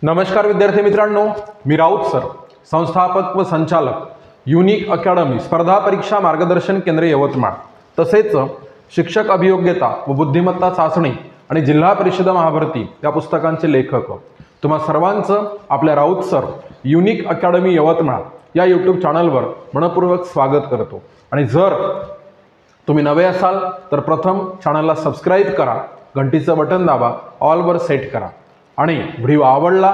नमस्कार विद्यार्थी मित्रांनो, मी राऊत सर, संस्थापक व संचालक युनिक अकॅडमी स्पर्धा परीक्षा मार्गदर्शन केंद्र यवतमाळ, तसेच शिक्षक अभियोग्यता व बुद्धिमत्ता चाचणी आणि जिल्हा परिषद महाभरती या पुस्तकांचे लेखक तुम्हा सर्वांचं आपल्या Raut sir unique academy Yavatmal या यूट्यूब चॅनलवर मनपूर्वक स्वागत करतो। आणि जर तुम्ही नवे असाल तर प्रथम चॅनलला सबस्क्राईब करा, घंटीचं बटन दाबा, ऑलवर सेट करा आणि व्हिडिओ आवडला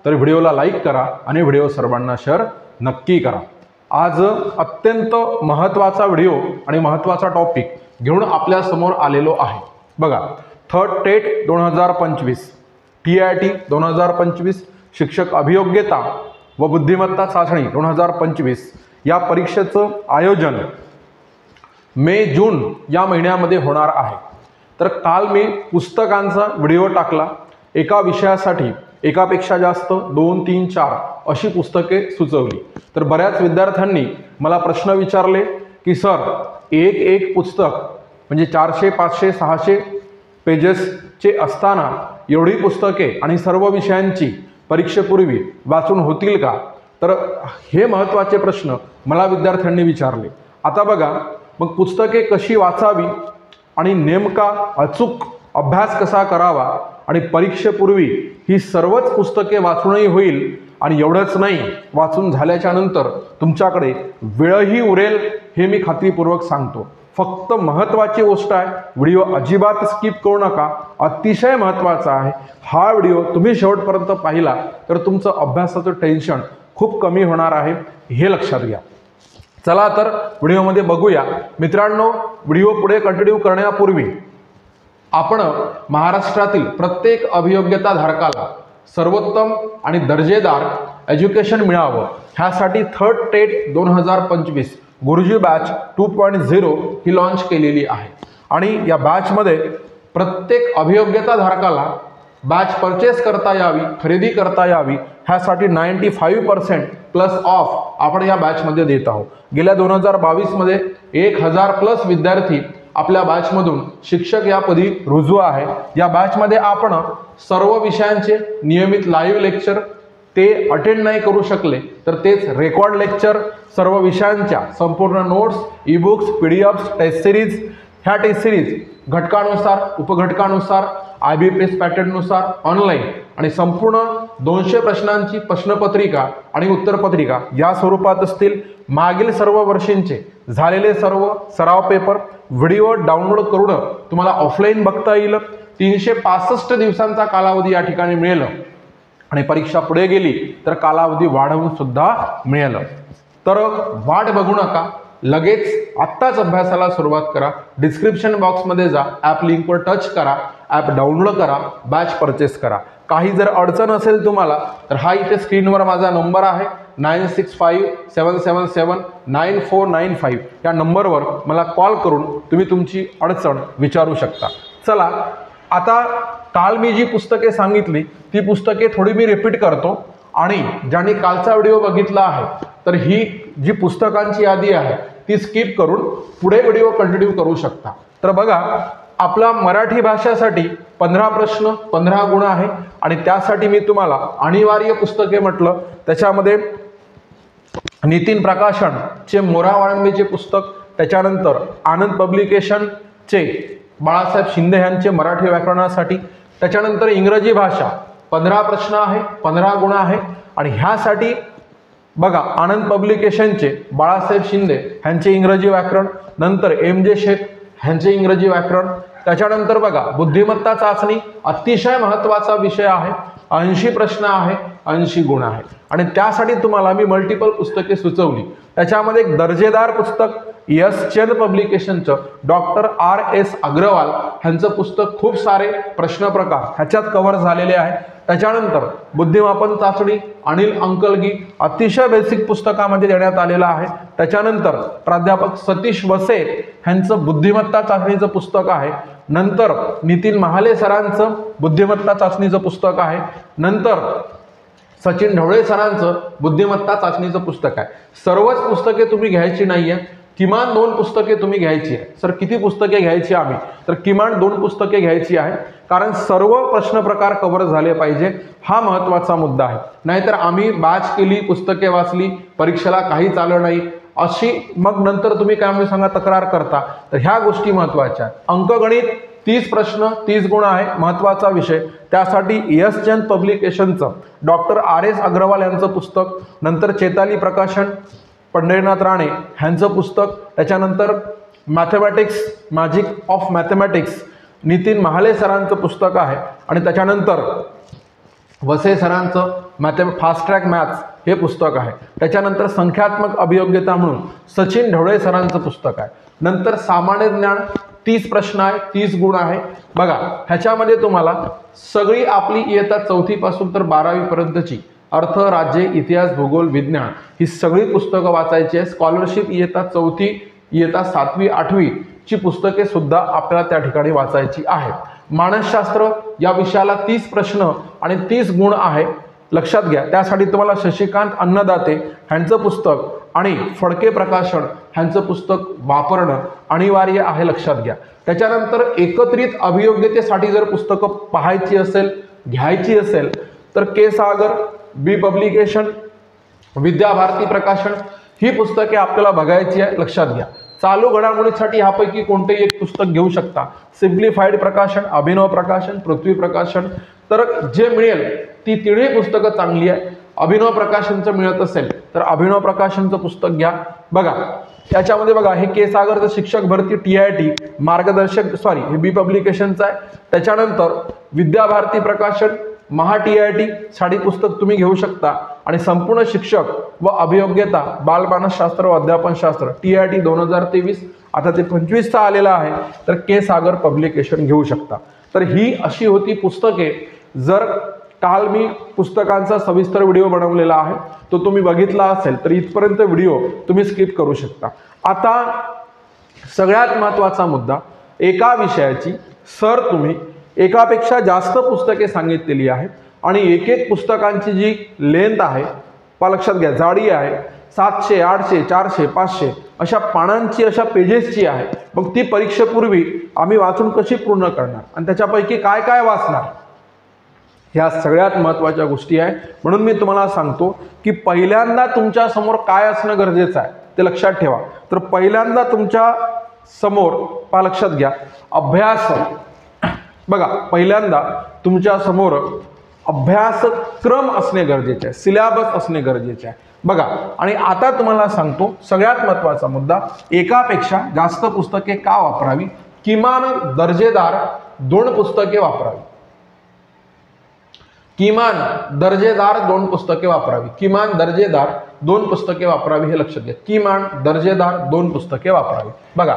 तर व्हिडिओला लाईक करा आणि व्हिडिओ सर्वांना शेअर नक्की करा। आज अत्यंत महत्त्वाचा व्हिडिओ आणि महत्त्वाचा टॉपिक घेऊन आपल्या समोर आलेलो आहे। बघा, थर्ड टेट 2025, TIT 2025, शिक्षक अभियोग्यता व बुद्धिमत्ता चाचणी 2025 या परीक्षेचं आयोजन मे जून या महिन्यामध्ये होणार आहे। तर काल मी पुस्तकांचा व्हिडिओ टाकला, एका विषयासाठी एकापेक्षा जास्त 2, 3, 4 अशी पुस्तके सुचवली। तर बऱ्याच विद्यार्थ्यांनी मला प्रश्न विचारले की सर, एक पुस्तक म्हणजे 400, 500, 600 पेजेसचे असताना एवढी पुस्तके आणि सर्व विषयांची परीक्षेपूर्वी वाचून होतील का? तर हे महत्त्वाचे प्रश्न मला विद्यार्थ्यांनी विचारले। आता बघा, मग पुस्तके कशी वाचावी आणि नेमका अचूक अभ्यास कसा करावा आणि परीक्षेपूर्वी ही सर्वच पुस्तके वाचूनही होईल आणि एवढंच नाही, वाचून झाल्याच्या नंतर तुमच्याकडे वेळही उरेल हे मी खात्रीपूर्वक सांगतो। फक्त महत्त्वाची गोष्ट आहे, व्हिडिओ अजिबात स्किप करू नका, अतिशय महत्त्वाचा आहे। हा व्हिडिओ तुम्ही शेवटपर्यंत पाहिला तर तुमचं अभ्यासाचं टेन्शन खूप कमी होणार आहे, हे लक्षात घ्या। चला तर व्हिडिओमध्ये बघूया। मित्रांनो, व्हिडिओ पुढे कंटिन्यू करण्यापूर्वी आपण महाराष्ट्रातील प्रत्येक अभियोग्यता धारकाला सर्वोत्तम आणि दर्जेदार एज्युकेशन मिळावं ह्यासाठी थर्ड टेट 2025 गुरुजी बॅच 2.0 ही लॉन्च केलेली आहे। आणि या बॅचमध्ये प्रत्येक अभियोग्यता धारकाला बॅच परचेस करता यावी, खरेदी करता यावी ह्यासाठी 95% प्लस ऑफ आपण या बॅचमध्ये देत आहोत। गेल्या 2022 मध्ये 1000+ विद्यार्थी आपल्या बॅचमधून शिक्षक या पदी रुजू आहे। या बॅचमध्ये आपण सर्व विषयांचे नियमित लाईव्ह लेक्चर ते अटेंड नाही करू शकले तर तेच रेकॉर्ड लेक्चर, सर्व विषयांच्या संपूर्ण notes, ebooks, PDF, test series, ह्या टेस्ट सिरीज घटकानुसार, उपघटकानुसार, IBPS पॅटर्ननुसार ऑनलाईन आणि संपूर्ण 200 प्रश्नांची प्रश्नपत्रिका आणि उत्तरपत्रिका या स्वरूपात असतील। मागील सर्व वर्षींचे झालेले सर्व सराव पेपर व्हिडिओ डाउनलोड करून तुम्हाला ऑफलाईन बघता येईल। 365 दिवसांचा कालावधी या ठिकाणी मिळेल आणि परीक्षा पुढे गेली तर कालावधी वाढवून सुद्धा मिळेल। तर वाट बघू नका, लगेच आत्ताच अभ्यासाला सुरुवात करा। डिस्क्रिप्शन बॉक्समध्ये जा, ॲप लिंकवर टच करा, ॲप डाउनलोड करा, बॅच परचेस करा। काही जर अडचण असेल तुम्हाला तर हा इथे स्क्रीनवर माझा नंबर आहे 9657779495 या नंबरवर मला कॉल करून तुम्ही तुमची अडचण विचारू शकता। चला, आता काल मी जी पुस्तके सांगितली ती पुस्तके थोडी मी रिपीट करतो आणि ज्यांनी कालचा व्हिडिओ बघितला आहे तर ही जी पुस्तकांची यादी आहे ती स्किप करून पुढे व्हिडिओ कंटिन्यू करू शकता। तर बघा, आपला मराठी भाषेसाठी 15 प्रश्न 15 गुण आहे आणि त्यासाठी मी तुम्हाला अनिवार्य पुस्तके म्हटलं, त्याच्यामध्ये नितीन प्रकाशनचे मोरावाळंबेचे पुस्तक, त्याच्यानंतर आनंद पब्लिकेशनचे बाळासाहेब शिंदे यांचे मराठी व्याकरणासाठी, त्याच्यानंतर इंग्रजी भाषा 15 प्रश्न आहे, 15 गुण आहे आणि ह्यासाठी बघा आनंद पब्लिकेशनचे बाळासाहेब शिंदे यांचे इंग्रजी व्याकरण, नंतर MJ शेख यांचे इंग्रजी व्याकरण, त्याच्यानंतर बघा बुद्धिमत्ता चाचणी अतिशय महत्त्वाचा विषय आहे, 80 प्रश्न आहे, 80 गुण आहे आणि त्यासाठी तुम्हाला मी मल्टिपल पुस्तके सुचवली। त्याच्यामध्ये एक दर्जेदार पुस्तक यस चंद पब्लिकेशनचं डॉक्टर RS अग्रवाल यांचं पुस्तक, खूप सारे प्रश्न प्रकार ह्याच्यात कव्हर झालेले आहे। त्याच्यानंतर बुद्धिमापन चाचणी अनिल अंकलगी अतिशय बेसिक पुस्तकामध्ये देण्यात आलेलं आहे। त्याच्यानंतर प्राध्यापक सतीश वसे यांचं बुद्धिमत्ता चाचणीचं पुस्तक आहे। नंतर नितीन महाले सरांचं बुद्धिमत्ता चाचणीचं पुस्तक आहे। नंतर सचिन ढवळे सरांचं बुद्धिमत्ता चाचणीचं पुस्तक आहे। सर्वच पुस्तके तुम्ही घ्यायची नाहीये, किमान 2 पुस्तके तुम्ही घ्यायची आहे. सर किती पुस्तके घ्यायची आम्ही, तर किमान 2 पुस्तके घ्यायची आहे, कारण सर्व प्रश्न प्रकार कव्हर झाले पाहिजे, हा महत्त्वाचा मुद्दा आहे. नाहीतर आम्ही बॅच केली, पुस्तके वाचली, परीक्षेला काहीच आलं नाही अशी मग नंतर तुम्ही काय म्हणून सांगा तक्रार करता. तर ह्या गोष्टी महत्त्वाच्या आहेत. अंकगणित 30 प्रश्न 30 गुण आहे, महत्त्वाचा विषय. त्यासाठी यश चंद पब्लिकेशनचं डॉक्टर RS अग्रवाल यांचं पुस्तक, नंतर चैताली प्रकाशन, पंढरीनाथ राणे ह्यांचं पुस्तक, त्याच्यानंतर mathematics magic of mathematics Nitin Mahale सरांचं पुस्तक आहे, आणि त्याच्यानंतर वसे सरांचं फास्ट ट्रॅक मॅथ्स हे पुस्तक आहे. त्याच्यानंतर संख्यात्मक अभियोग्यता म्हणून सचिन ढवळे सरांचं पुस्तक आहे. नंतर सामान्य ज्ञान 30 प्रश्न आहे, 30 गुण आहे. बघा ह्याच्यामध्ये तुम्हाला सगळी आपली इयत्ता 4थी पासून तर 12वी पर्यंतची अर्थ, राज्य, इतिहास, भूगोल, विज्ञान ही सगळी पुस्तकं वाचायची आहे. स्कॉलरशिप इयत्ता 4थी, इयत्ता 7वी 8वी ची पुस्तके सुद्धा आपल्याला त्या ठिकाणी वाचायची आहेत. मानसशास्त्र या विषयाला 30 प्रश्न आणि 30 गुण आहे, लक्षात घ्या. त्यासाठी तुम्हाला शशिकांत अन्नदाते ह्यांचं पुस्तक आणि फडके प्रकाशन ह्यांचं पुस्तक वापरणं अनिवार्य आहे, लक्षात घ्या. त्याच्यानंतर एकत्रित अभियोग्यतेसाठी जर पुस्तकं पाहायची असेल, घ्यायची असेल तर के सागर, बी पब्लिकेशन, विद्याभारती प्रकाशन ही पुस्तके आपल्याला बघायची आहे, लक्षात घ्या. चालू घडामोडीसाठी ह्यापैकी कोणतेही एक पुस्तक घेऊ शकता. सिम्प्लिफाईड प्रकाशन, अभिनव प्रकाशन, पृथ्वी प्रकाशन. तर जे मिळेल ती तिन्ही पुस्तकं चांगली आहे. अभिनव प्रकाशनचं मिळत असेल तर अभिनव प्रकाशनचं पुस्तक घ्या. बघा त्याच्यामध्ये बघा हे के सागरचं शिक्षक भरती TIT मार्गदर्शक हे बी पब्लिकेशनचं आहे. त्याच्यानंतर विद्याभारती प्रकाशन महा TIT साठी पुस्तक तुम्ही घेऊ शकता. आणि संपूर्ण शिक्षक व अभियोग्यता बालमानसशास्त्र व अध्यापनशास्त्र TIT 2023 आता ते 25चा आलेला आहे, तर के सागर पब्लिकेशन घेऊ शकता. तर ही अशी होती पुस्तके. जर काल मी पुस्तकांचा सविस्तर व्हिडिओ बनवलेला आहे, तो तुम्ही बघितला असेल तर इथपर्यंत व्हिडिओ तुम्ही स्किप करू शकता. आता सगळ्यात महत्त्वाचा मुद्दा, एका विषयाची सर तुम्ही एकापेक्षा जास्त पुस्तके सांगितलेली आहेत आणि एक एक पुस्तकांची जी लेंथ आहे लक्षात घ्या, जाडी आहे 700, 800, 400, 500 अशा पानांची, अशा पेजेसची आहे. मग ती परीक्षेपूर्वी आम्ही वाचून कशी पूर्ण करणार आणि त्याच्यापैकी काय काय वाचणार, ह्या सगळ्यात महत्त्वाच्या गोष्टी आहे. म्हणून मी तुम्हाला सांगतो की पहिल्यांदा तुमच्या समोर काय असणं गरजेचं आहे ते लक्षात ठेवा. तर पहिल्यांदा तुमच्या समोर लक्षात घ्या अभ्यास. बघा पहिल्यांदा तुमच्या समोर अभ्यासक्रम असणे गरजेचे आहे, सिलेबस असणे गरजेचे आहे. बघा आणि आता तुम्हाला सांगतो सगळ्यात महत्त्वाचा मुद्दा, एकापेक्षा जास्त पुस्तके का वापरावी. किमान दर्जेदार 2 पुस्तके वापरावी. किमान दर्जेदार 2 पुस्तके वापरावी. किमान दर्जेदार 2 पुस्तके वापरावी हे लक्षात घ्या. किमान दर्जेदार 2 पुस्तके वापरावी. बघा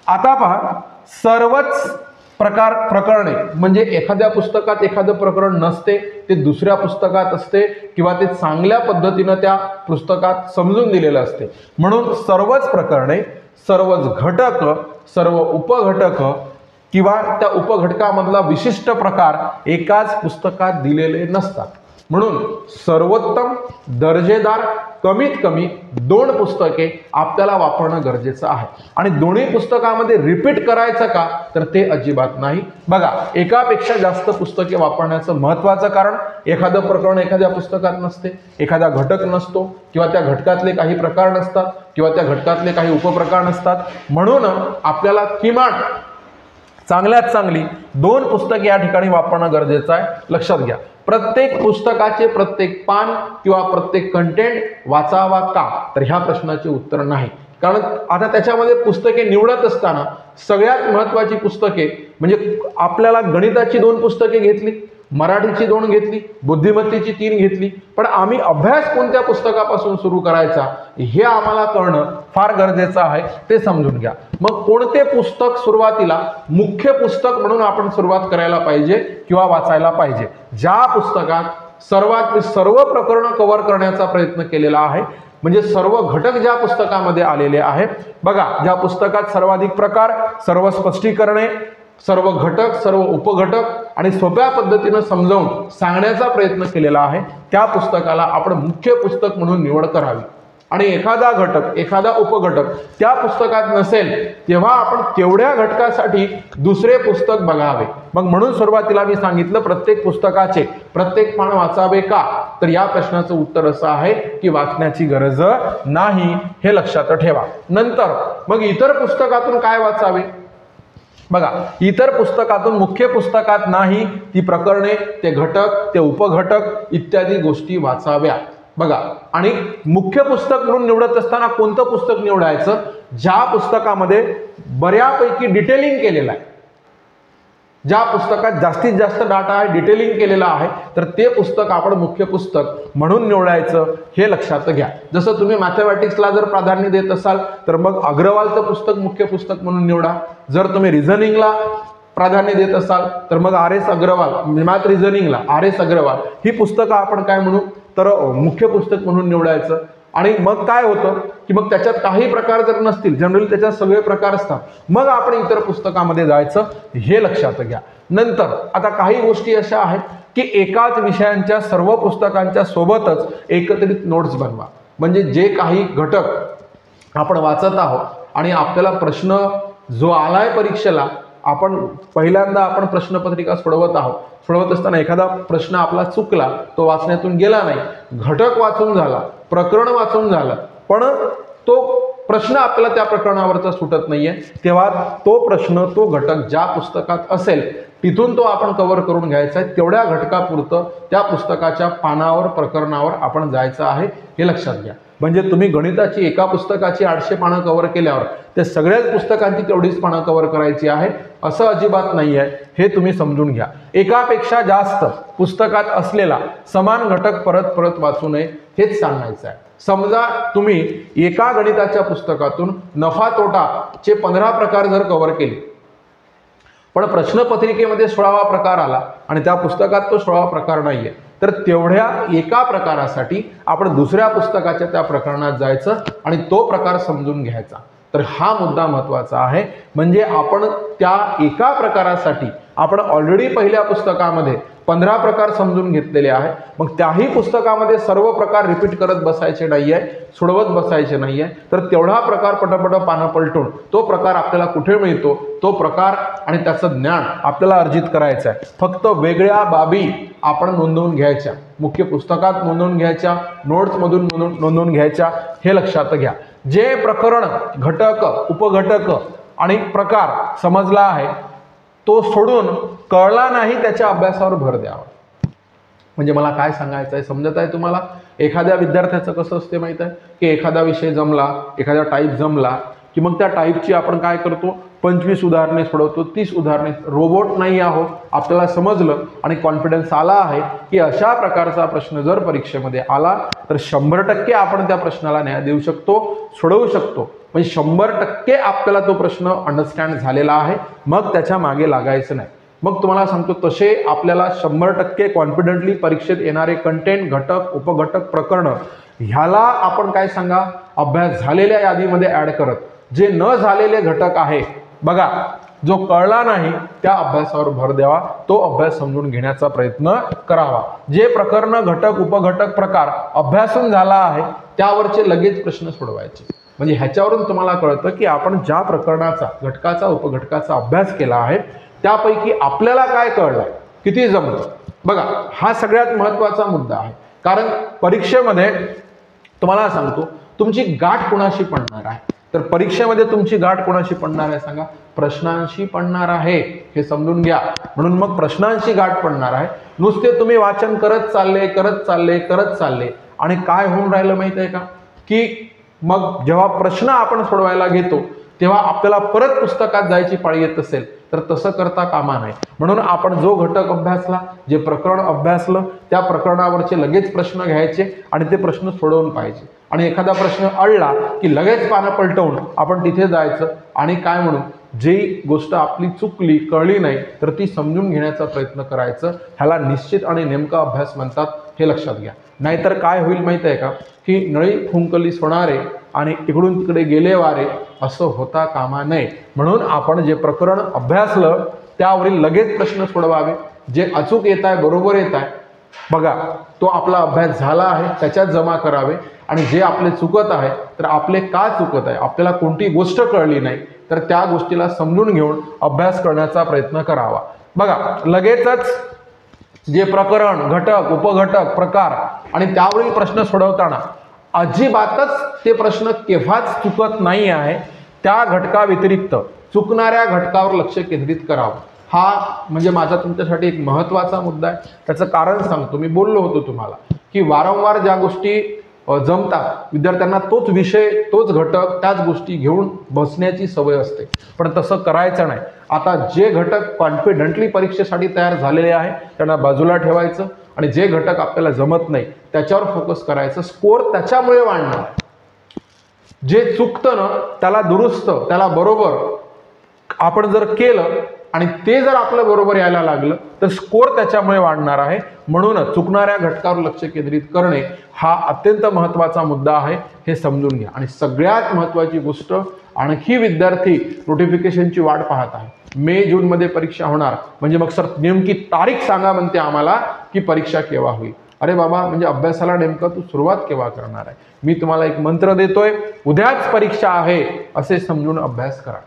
आता पहा, सर्वच प्रकरणे म्हणजे एखाद्या पुस्तकात एखादं प्रकरण नसते, ते दुसऱ्या पुस्तकात असते किंवा ते चांगल्या पद्धतीनं त्या पुस्तकात समजून दिलेलं असते. म्हणून सर्वच प्रकरणे, सर्वच घटक, सर्व उपघटक किंवा त्या उपघटकामधला विशिष्ट प्रकार एकाच पुस्तकात दिलेले नसतात. म्हणून सर्वोत्तम दर्जेदार कमीत कमी 2 पुस्तके आपल्याला वापरणं गरजेचं आहे. आणि दोन्ही पुस्तकामध्ये रिपीट करायचं का, तर ते अजिबात नाही. बघा एकापेक्षा जास्त पुस्तके वापरण्याचं महत्त्वाचं कारण, एखादं प्रकरण एखाद्या पुस्तकात नसते, एखादा घटक नसतो किंवा त्या घटकातले काही प्रकार नसतात किंवा त्या घटकातले काही उपप्रकार नसतात. म्हणून आपल्याला किमान चांगल्यात चांगली 2 पुस्तके या ठिकाणी वापरणं गरजेचं आहे, लक्षात घ्या. प्रत्येक पुस्तकाचे प्रत्येक पान किंवा प्रत्येक कंटेंट वाचावा का, तर ह्या प्रश्नाचे उत्तर नाही. कारण आता त्याच्यामध्ये पुस्तके निवडत असताना सगळ्यात महत्त्वाची पुस्तके म्हणजे आपल्याला गणिताची 2 पुस्तके घेतली, मराठीची 2 घेतली, बुद्धिमत्तेची 3 घेतली, पण आम्ही अभ्यास कोणत्या पुस्तकापासून सुरू करायचा हे आम्हाला कळणं फार गरजेचं आहे, ते समजून घ्या. मग कोणते पुस्तक सुरुवातीला मुख्य पुस्तक म्हणून आपण सुरुवात करायला पाहिजे किंवा वाचायला पाहिजे, ज्या पुस्तकात सर्व प्रकरणं कव्हर करण्याचा प्रयत्न केलेला आहे, म्हणजे सर्व घटक ज्या पुस्तकामध्ये आलेले आहेत. बघा ज्या पुस्तकात सर्वाधिक प्रकार, सर्व स्पष्टीकरणे, सर्व घटक, सर्व उपघटक आणि सोप्या पद्धतीने समजावून सांगण्याचा प्रयत्न केलेला आहे, त्या पुस्तकाला आपण मुख्य पुस्तक म्हणून निवड करावी. आणि एखादा घटक एखादा उपघटक त्या पुस्तकात नसेल तेव्हा आपण तेवढ्या घटकासाठी दुसरे पुस्तक बघावे। मग म्हणून सुरुवातीला मी सांगितलं प्रत्येक पुस्तकाचे प्रत्येक पान वाचावे का, तर या प्रश्नाचं उत्तर असं आहे की वाचण्याची गरज नाही, हे लक्षात ठेवा। नंतर मग इतर पुस्तकातून काय वाचावे, बघा इतर पुस्तकातून मुख्य पुस्तकात नाही ती प्रकरणे, ते घटक, ते उपघटक इत्यादी गोष्टी वाचाव्या। बघा आणि मुख्य पुस्तक म्हणून निवडत असताना कोणतं पुस्तक निवडायचं, ज्या पुस्तकामध्ये बऱ्यापैकी डिटेलिंग केलेलं आहे, ज्या पुस्तकात जास्तीत जास्त डाटा आहे, डिटेलिंग केलेला आहे, तर ते पुस्तक आपण मुख्य पुस्तक म्हणून निवडायचं, हे लक्षात घ्या। जसं तुम्ही मॅथमॅटिक्सला जर प्राधान्य देत असाल तर मग अग्रवालचं पुस्तक मुख्य पुस्तक म्हणून निवडा। जर तुम्ही रिझनिंगला प्राधान्य देत असाल तर मग RS अग्रवाल, मॅथ रिझनिंगला RS अग्रवाल ही पुस्तकं आपण काय म्हणू तर मुख्य पुस्तक म्हणून निवडायचं। आणि मग काय होतं की मग त्याच्यात काही प्रकार जर नसतील, जनरली त्याच्यात सगळे प्रकार असतात, मग आपण इतर पुस्तकामध्ये जायचं, हे लक्षात घ्या। नंतर आता काही गोष्टी अशा आहेत की एकाच विषयांच्या सर्व पुस्तकांच्या सोबतच एकत्रित नोट्स बनवा। म्हणजे जे काही घटक आपण वाचत आहोत आणि आपल्याला प्रश्न जो आलाय परीक्षेला, आपण पहिल्यांदा आपण प्रश्नपत्रिका सोडवत आहोत, सोडवत असताना एखादा प्रश्न आपला चुकला, तो वाचण्यातून गेला नाही, घटक वाचून झाला, प्रकरण वाचून झालं, पण तो प्रश्न आपल्याला त्या प्रकरणावरचा सुटत नाहीये, तेव्हा तो प्रश्न तो घटक ज्या पुस्तकात असेल तिथून तो आपण कव्हर करून घ्यायचा आहे, तेवढ्या घटकापुरतं त्या पुस्तकाच्या पानावर प्रकरणावर आपण जायचं आहे, हे लक्षात घ्या। म्हणजे तुम्ही गणिताची एका पुस्तकाची 800 पानं कव्हर केल्यावर ते सगळ्याच पुस्तकांची तेवढीच पानं कव्हर करायची आहे असं अजिबात नाही आहे, हे तुम्ही समजून घ्या। एकापेक्षा जास्त पुस्तकात असलेला समान घटक परत परत वाचू नये, हेच सांगायचं आहे। समजा तुम्ही एका गणिताच्या पुस्तकातून नफा तोटाचे 15 प्रकार जर कव्हर केले, पण प्रश्नपत्रिकेमध्ये 16वा प्रकार आला आणि त्या पुस्तकात तो 16वा प्रकार नाहीये, तर तेवढ्या एका प्रकारासाठी आपण दुसऱ्या पुस्तकाच्या त्या प्रकरणात जायचं आणि तो प्रकार समजून घ्यायचा। तर हा मुद्दा महत्त्वाचा आहे। म्हणजे आपण त्या एका प्रकारासाठी आपण ऑलरेडी पहिल्या पुस्तकामध्ये 15 प्रकार समजून घेतलेले आहे, मग त्याही पुस्तकामध्ये सर्व प्रकार रिपीट करत बसायचे नाहीये, सोडवत बसायचे नाहीये, तर तेवढा प्रकार पटापट पानं पलटून तो प्रकार आपल्याला कुठे मिळतो, तो प्रकार आणि त्याचं ज्ञान आपल्याला अर्जित करायचं आहे। फक्त वेगळ्या बाबी आपण नोंदवून घ्यायच्या, मुख्य पुस्तकात नोंदवून घ्यायच्या, नोट्समधून नोंदवून घ्यायच्या, हे लक्षात घ्या। जे प्रकरण, घटक, उपघटक आणि प्रकार समजला आहे तो सोडून कळला नाही त्याच्या अभ्यासावर भर द्यावा। म्हणजे मला काय सांगायचं आहे, समजत आहे तुम्हाला? एखाद्या विद्यार्थ्याचं कसं असते माहित आहे की एखादा विषय जमला, एखादा टाईप जमला की मग त्या टाईपची आपण काय करतो, 25 उदाहरणे सोडवतो, 30 उदाहरणे। रोबोट नाही आहोत, आपल्याला समजलं आणि कॉन्फिडन्स आला आहे की अशा प्रकारचा प्रश्न जर परीक्षेमध्ये आला तर 100% आपण त्या प्रश्नाला न्याय देऊ शकतो, सोडवू शकतो। म्हणजे 100% आपल्याला तो प्रश्न अंडरस्टँड झालेला आहे, मग त्याच्या मागे लागायचं नाही। मग तुम्हाला सांगतो तसे आपल्याला 100% कॉन्फिडेंटली परीक्षेत येणारे कंटेंट, घटक, उपघटक, प्रकरण ह्याला आपण काय सांगा, अभ्यास झालेल्या यादीमध्ये ऍड करत, जे न झालेले घटक आहे बघा, जो कळला नाही त्या अभ्यासावर भर द्यावा, तो अभ्यास समजून घेण्याचा प्रयत्न करावा। जे प्रकरण, घटक, उपघटक, प्रकार अभ्यासून झाला आहे त्यावरचे लगेच प्रश्न सोडवायचे। म्हणजे ह्याच्यावरून तुम्हाला कळतं की आपण ज्या प्रकरणाचा, घटकाचा, उपघटकाचा अभ्यास केला आहे त्यापैकी आपल्याला काय कळलं, किती जमतं। बघा हा सगळ्यात महत्त्वाचा मुद्दा आहे, कारण परीक्षेमध्ये तुम्हाला सांगतो तुमची गाठ कोणाशी पडणार आहे, तर परीक्षेमध्ये तुमची गाठ कोणाशी पडणार आहे सांगा, प्रश्नांशी पडणार आहे, हे समजून घ्या। म्हणून मग प्रश्नांशी गाठ पडणार आहे। नुसते तुम्ही वाचन करत चालले आणि काय होऊन राहिलं माहिती आहे का, की मग जेव्हा प्रश्न आपण सोडवायला घेतो तेव्हा आपल्याला परत पुस्तकात जायची पाळी येत असेल तर तसं करता कामा नये। म्हणून आपण जो घटक अभ्यासला, जे प्रकरण अभ्यासलं, त्या प्रकरणावरचे लगेच प्रश्न घ्यायचे आणि ते प्रश्न सोडवून पाहिजे। आणि एखादा प्रश्न अडला की लगेच पानं पलटवून आपण तिथे जायचं आणि काय म्हणून जी गोष्ट आपली चुकली, कळली नाही तर ती समजून घेण्याचा प्रयत्न करायचं। ह्याला निश्चित आणि नेमका अभ्यास म्हणतात, हे लक्षात घ्या। नाहीतर काय होईल माहिती आहे का, की नळी फुंकली सोनारे आणि इकडून तिकडे गेले वारे, असं होता कामा नये। म्हणून आपण जे प्रकरण अभ्यासलं त्यावरील लगेच प्रश्न सोडवावे, जे अचूक येत आहे, बरोबर येत आहे, बघा तो आपला अभ्यास झाला आहे त्याच्यात जमा करावे आणि जे आपले चुकत आहे तर आपले का चुकत आहे, आपल्याला कोणती गोष्ट कळली नाही तर त्या गोष्टीला समजून घेऊन अभ्यास करण्याचा प्रयत्न करावा. बघा, लगेचच जे प्रकरण, घटक, उपघटक, प्रकार आणि त्यावरील प्रश्न सोडवताना अजिबातच ते प्रश्न केव्हाच चुकत नाही आहे. त्या घटका व्यतिरिक्त चुकणाऱ्या घटकावर लक्ष केंद्रित करावं. हा म्हणजे माझा तुमच्यासाठी एक महत्त्वाचा मुद्दा आहे. त्याचं कारण सांगतो. मी बोललो होतो तुम्हाला की वारंवार ज्या गोष्टी जमतात विद्यार्थ्यांना तोच विषय, तोच घटक, त्याच गोष्टी घेऊन बसण्याची सवय असते, पण तसं करायचं नाही. आता जे घटक कॉन्फिडंटली परीक्षेसाठी तयार झालेले आहे त्यांना बाजूला ठेवायचं आणि जे घटक आपल्याला जमत नाही त्याच्यावर फोकस करायचं. स्कोअर त्याच्यामुळे वाढणार. जे चुकतं ना त्याला दुरुस्त, त्याला बरोबर आपण जर केलं आणि ते जर आपलं बरोबर यायला लागलं तर स्कोअर त्याच्यामुळे वाढणार आहे. म्हणूनच चुकणाऱ्या घटकावर लक्ष केंद्रित करणे हा अत्यंत महत्त्वाचा मुद्दा आहे, हे समजून घ्या. आणि सगळ्यात महत्त्वाची गोष्ट, आणखी विद्यार्थी नोटिफिकेशनची वाट पाहत आहे. मे जूनमध्ये परीक्षा होणार म्हणजे मग सर नेमकी तारीख सांगा म्हणते आम्हाला की परीक्षा केव्हा होईल. अरे बाबा, म्हणजे अभ्यासाला नेमकं तू सुरुवात केव्हा करणार आहे. मी तुम्हाला एक मंत्र देतोय, उद्याच परीक्षा आहे असे समजून अभ्यास करा.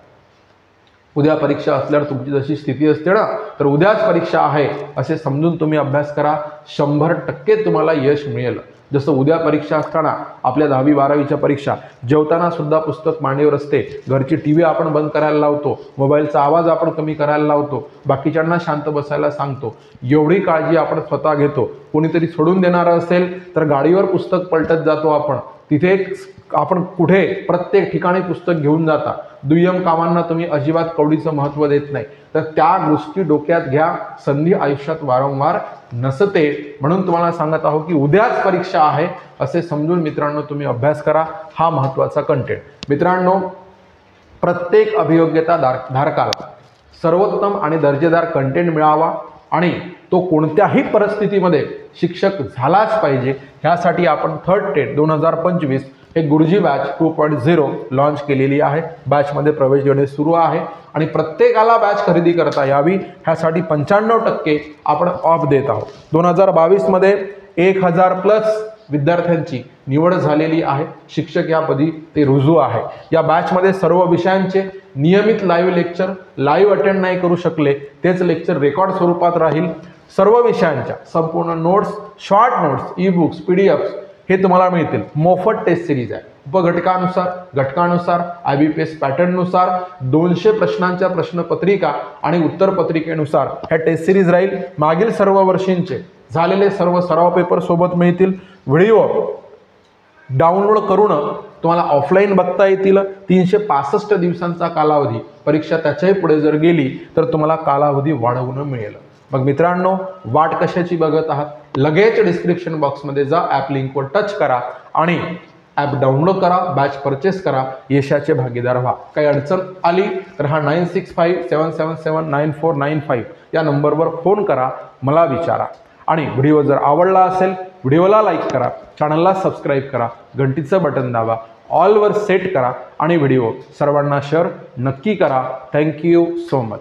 उद्या परीक्षा असल्यावर तुमची जशी स्थिती असते ना, तर उद्याच परीक्षा आहे असे समजून तुम्ही अभ्यास करा. 100% तुम्हाला यश मिळेल. जसं उद्या परीक्षा असताना आपल्या 10वी 12वीच्या परीक्षा जेवताना सुद्धा पुस्तक मांडीवर असते, घरची टीव्ही आपण बंद करायला लावतो, मोबाईलचा आवाज आपण कमी करायला लावतो, बाकीच्यांना शांत बसायला सांगतो, एवढी काळजी आपण स्वतः घेतो. कोणीतरी सोडून देणारं असेल तर गाडीवर पुस्तक पलटत जातो आपण, तिथे आपण कुठे प्रत्येक ठिकाणी पुस्तक घेऊन जाता. दुय्यम कामांना तुम्ही अजिबात कवडीचं महत्त्व देत नाही. तर त्या गोष्टी डोक्यात घ्या. संधी आयुष्यात वारंवार नसते, म्हणून तुम्हाला सांगत आहोत की उद्याच परीक्षा आहे असे समजून मित्रांनो तुम्ही अभ्यास करा. हा महत्त्वाचा कंटेंट. मित्रांनो, प्रत्येक अभियोग्यता धारकाला सर्वोत्तम आणि दर्जेदार कंटेंट मिळावा आणि तो कोणत्याही परिस्थितीमध्ये शिक्षक झालाच पाहिजे, ह्यासाठी आपण थर्ड टेट 2025 हे गुरुजी बॅच 2.0 लॉन्च केलेली आहे. बॅचमध्ये प्रवेश घेणे सुरू आहे आणि प्रत्येकाला बॅच खरेदी करता यावी ह्यासाठी 95% आपण ऑफ देत आहोत. 2022 1000+ विद्यार्थ्यांची निवड झालेली आहे. शिक्षक या पदी ते रुजू आहे. या बॅचमध्ये सर्व विषयांचे नियमित लाईव्ह लेक्चर, लाईव्ह अटेंड नाही करू शकले तेच लेक्चर रेकॉर्ड स्वरूपात राहील. सर्व विषयांच्या संपूर्ण notes, short notes, e books, PDF हे तुम्हाला मिळतील. मोफत टेस्ट सिरीज आहे. उपघटकानुसार, घटकानुसार, IBPS पॅटर्ननुसार 200 प्रश्नांच्या प्रश्नपत्रिका आणि उत्तरपत्रिकेनुसार ह्या टेस्ट सिरीज राहील. मागील सर्व वर्षींचे झालेले सर्व सराव पेपर सोबत मिळतील. व्हिडिओ डाउनलोड करून तुम्हाला ऑफलाईन बघता येतील. 365 दिवसांचा कालावधी, परीक्षा त्याच्याही पुढे जर गेली तर तुम्हाला कालावधी वाढवून मिळेल. मग मित्रांनो, वाट कशाची बघत आहात? लगेच डिस्क्रिप्शन बॉक्समध्ये जा, ॲप लिंकवर टच करा आणि ॲप डाउनलोड करा, बॅच परचेस करा, यशाचे भागीदार व्हा. काही अडचण आली तर हा 9657779495 या नंबरवर फोन करा, मला विचारा. आणि व्हिडिओ जर आवडला असेल व्हिडिओला लाईक करा, चॅनलला सबस्क्राईब करा, घंटीचं बटन दाबा, ऑलवर सेट करा आणि व्हिडिओ सर्वांना शेअर नक्की करा. Thank you so much.